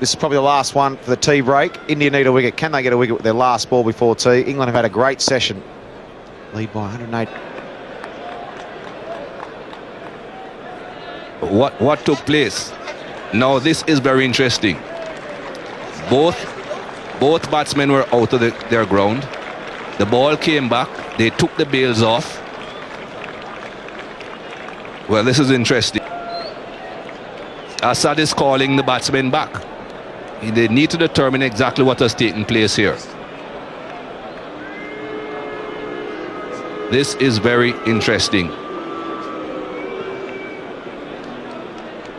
This is probably the last one for the tea break. India need a wicket. Can they get a wicket with their last ball before tea? England have had a great session. Lead by 108. What took place? Now this is very interesting. Both batsmen were out of their ground. The ball came back. They took the bails off. Well, this is interesting. Assad is calling the batsmen back. They need to determine exactly what has taken place here. This is very interesting.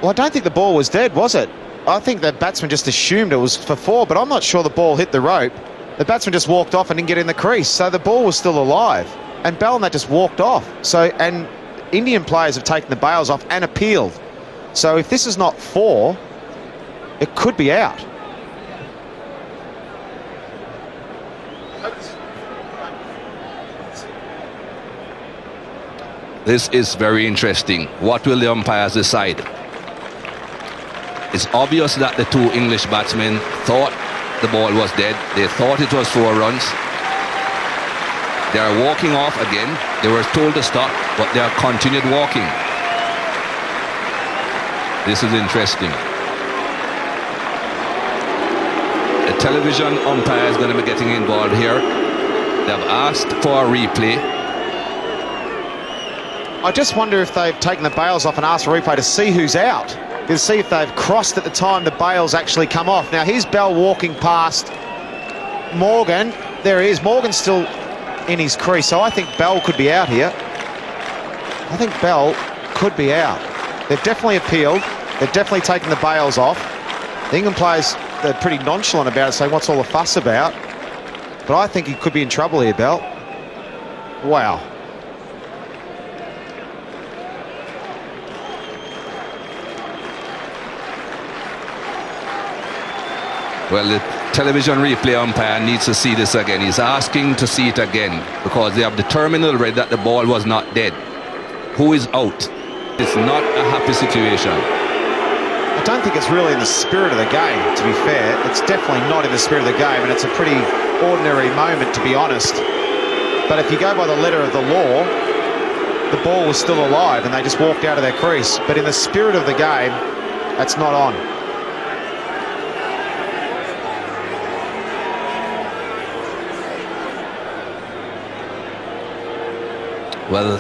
Well, I don't think the ball was dead, was it? I think the batsman just assumed it was for 4, but I'm not sure the ball hit the rope. The batsman just walked off and didn't get in the crease, so the ball was still alive. And Bell and that just walked off. So, and Indian players have taken the bails off and appealed. So if this is not 4, it could be out. This is very interesting. What will the umpires decide? It's obvious that the 2 English batsmen thought the ball was dead. They thought it was 4 runs. They are walking off again. They were told to stop, but they have continued walking. This is interesting. The television umpire is going to be getting involved here. They have asked for a replay. I just wonder if they've taken the bails off and asked for a replay to see who's out. To see if they've crossed at the time the bails actually come off. Now here's Bell walking past Morgan. There he is. Morgan's still in his crease, so I think Bell could be out here. I think Bell could be out. They've definitely appealed. They've definitely taken the bails off. The England players, they're pretty nonchalant about it, saying what's all the fuss about. But I think he could be in trouble here, Bell. Wow. Well, the television replay umpire needs to see this again. He's asking to see it again because they have determined already that the ball was not dead. Who is out? It's not a happy situation. I don't think it's really in the spirit of the game, to be fair. It's definitely not in the spirit of the game, and it's a pretty ordinary moment, to be honest. But if you go by the letter of the law, the ball was still alive and they just walked out of their crease. But in the spirit of the game, that's not on. Well,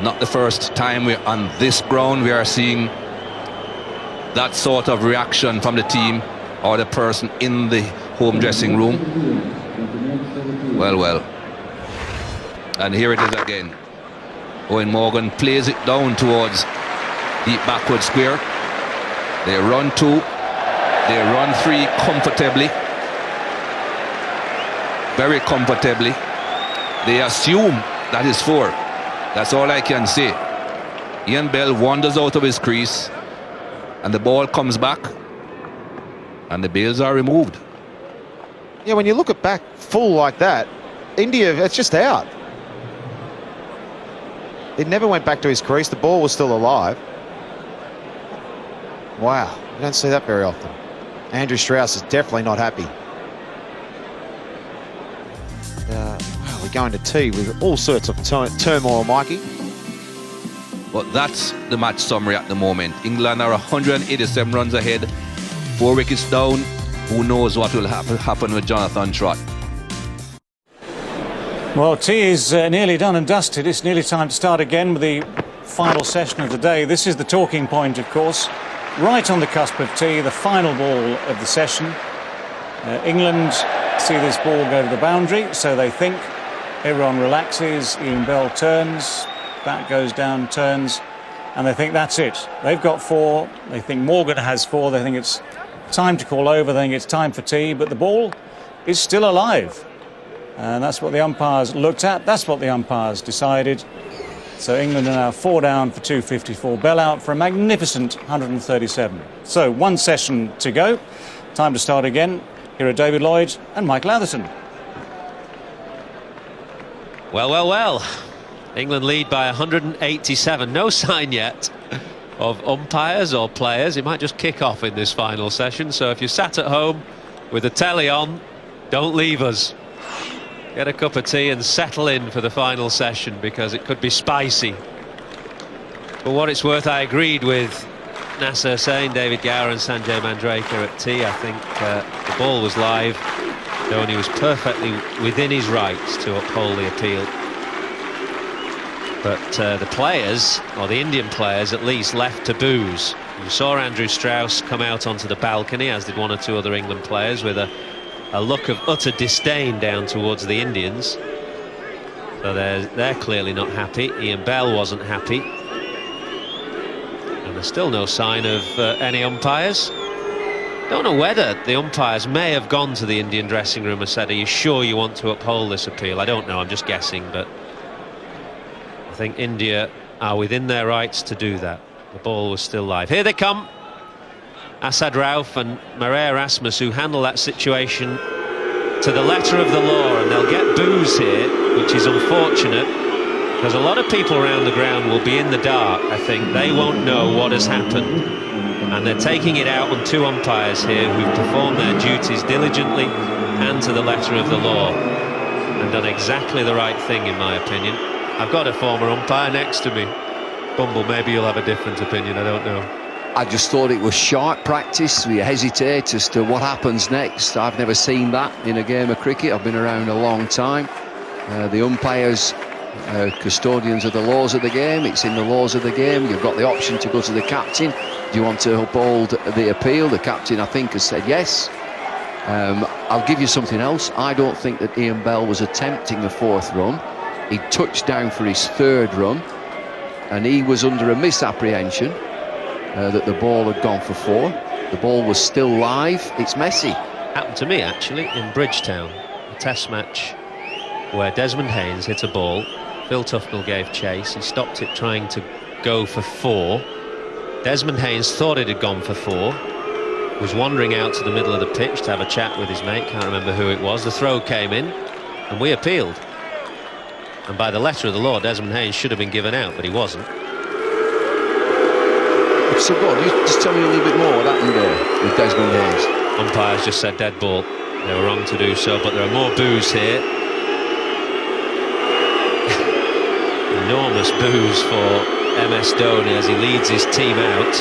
not the first time we're on this ground we are seeing that sort of reaction from the team or the person in the home dressing room. Well. And here it is again. Owen Morgan plays it down towards deep backward square. They run 2. They run 3 comfortably. Very comfortably. They assume that is 4. That's all I can say. Ian Bell wanders out of his crease and the ball comes back and the bails are removed. Yeah, when you look at back full like that, India, it's just out. It never went back to his crease. The ball was still alive. Wow, you don't see that very often. Andrew Strauss is definitely not happy. We're going to tea with all sorts of turmoil, Mikey. But that's the match summary at the moment. England are 187 runs ahead, 4 wickets down. Who knows what will happen with Jonathan Trott? Well, tea is nearly done and dusted. It's nearly time to start again with the final session of the day. This is the talking point, of course. Right on the cusp of tea, the final ball of the session. England see this ball go to the boundary, so they think. Everyone relaxes, Ian Bell turns, bat goes down, turns, and they think that's it. They've got 4, they think Morgan has 4, they think it's time to call over, they think it's time for tea, but the ball is still alive. And that's what the umpires looked at, that's what the umpires decided. So England are now 4 down for 254, Bell out for a magnificent 137. So 1 session to go, time to start again. Here are David Lloyd and Michael Atherton. Well. England lead by 187. No sign yet of umpires or players. It might just kick off in this final session. So if you're sat at home with the telly on, don't leave us. Get a cup of tea and settle in for the final session, because it could be spicy. For what it's worth, I agreed with Nasser Hussain, David Gower and Sanjay Manjrekar at tea. I think the ball was live. Dhoni was perfectly within his rights to uphold the appeal. But the players, or the Indian players at least, left to booze. You saw Andrew Strauss come out onto the balcony, as did one or two other England players, with a look of utter disdain down towards the Indians. So they're clearly not happy. Ian Bell wasn't happy. And there's still no sign of any umpires. Don't know whether the umpires may have gone to the Indian dressing room and said, "Are you sure you want to uphold this appeal?" I don't know, I'm just guessing, but I think India are within their rights to do that. The ball was still live. Here they come. Asad Rauf and Marais Erasmus, who handle that situation to the letter of the law, and they'll get boos here, which is unfortunate, because a lot of people around the ground will be in the dark. I think they won't know what has happened, and they're taking it out on two umpires here who've performed their duties diligently and to the letter of the law, and done exactly the right thing, in my opinion. I've got a former umpire next to me. Bumble, maybe you'll have a different opinion, I don't know. I just thought it was sharp practice. We hesitate as to what happens next. I've never seen that in a game of cricket. I've been around a long time. The umpires, custodians of the laws of the game. It's in the laws of the game. You've got the option to go to the captain. Do you want to uphold the appeal? The captain, I think, has said yes. I'll give you something else. I don't think that Ian Bell was attempting a fourth run. He touched down for his third run, and he was under a misapprehension that the ball had gone for four. The ball was still live. It's messy. Happened to me, actually, in Bridgetown, a test match where Desmond Haynes hit a ball. Phil Tufnell gave chase. He stopped it trying to go for four. Desmond Haynes thought it had gone for four, was wandering out to the middle of the pitch to have a chat with his mate. Can't remember who it was. The throw came in, and we appealed. And by the letter of the law, Desmond Haynes should have been given out, but he wasn't. So God, just tell me a little bit more what happened there with Desmond Haynes. Umpires just said dead ball. They were wrong to do so, but there are more boos here. Enormous boos for MS Dhoni as he leads his team out,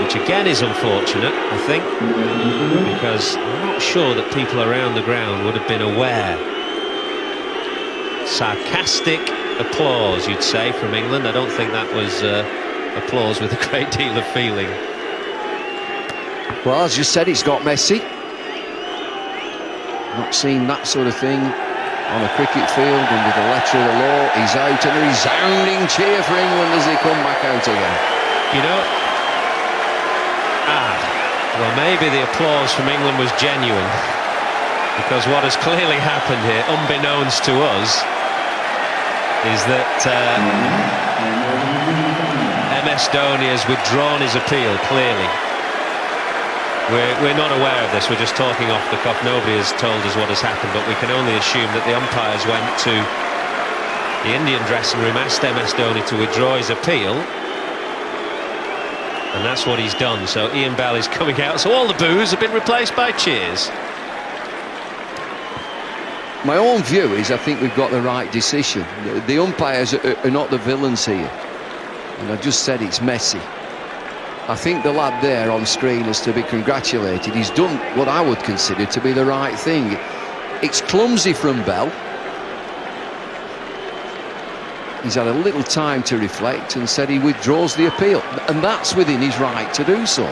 which again is unfortunate, I think, because I'm not sure that people around the ground would have been aware. Sarcastic applause, you'd say, from England. I don't think that was applause with a great deal of feeling. Well, as you said, it's got messy. Not seen that sort of thing on a cricket field under the letter of the law. He's out, and a resounding cheer for England as they come back out again. You know, well, maybe the applause from England was genuine, because what has clearly happened here, unbeknownst to us, is that MS Dhoni has withdrawn his appeal, clearly. We're not aware of this, we're just talking off the cuff. Nobody has told us what has happened, but we can only assume that the umpires went to the Indian dressing room, asked MS Dhoni to withdraw his appeal, and that's what he's done. So Ian Bell is coming out, so all the boos have been replaced by cheers. My own view is I think we've got the right decision. The umpires are not the villains here, and I just said it's messy. I think the lad there on screen is to be congratulated. He's done what I would consider to be the right thing. It's clumsy from Bell. He's had a little time to reflect and said he withdraws the appeal, and that's within his right to do so.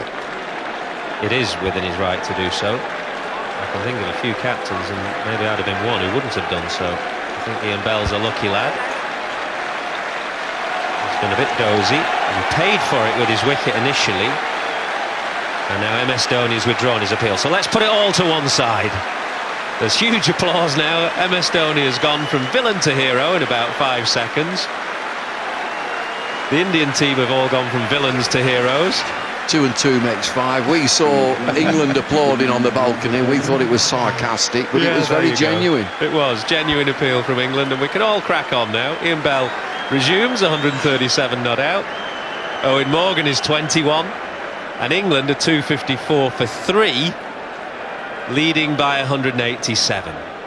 It is within his right to do so. I can think of a few captains, and maybe I'd have been one who wouldn't have done so. I think Ian Bell's a lucky lad. He's been a bit dozy. He paid for it with his wicket initially, and now MS Dhoni has withdrawn his appeal. So let's put it all to one side. There's huge applause now. MS Dhoni has gone from villain to hero in about 5 seconds. The Indian team have all gone from villains to heroes. 2 and 2 makes 5. We saw England applauding on the balcony. We thought it was sarcastic, but it was very genuine. It was genuine appeal from England, and we can all crack on now. Ian Bell resumes, 137 not out. Owen Morgan is 21, and England are 254 for 3, leading by 187.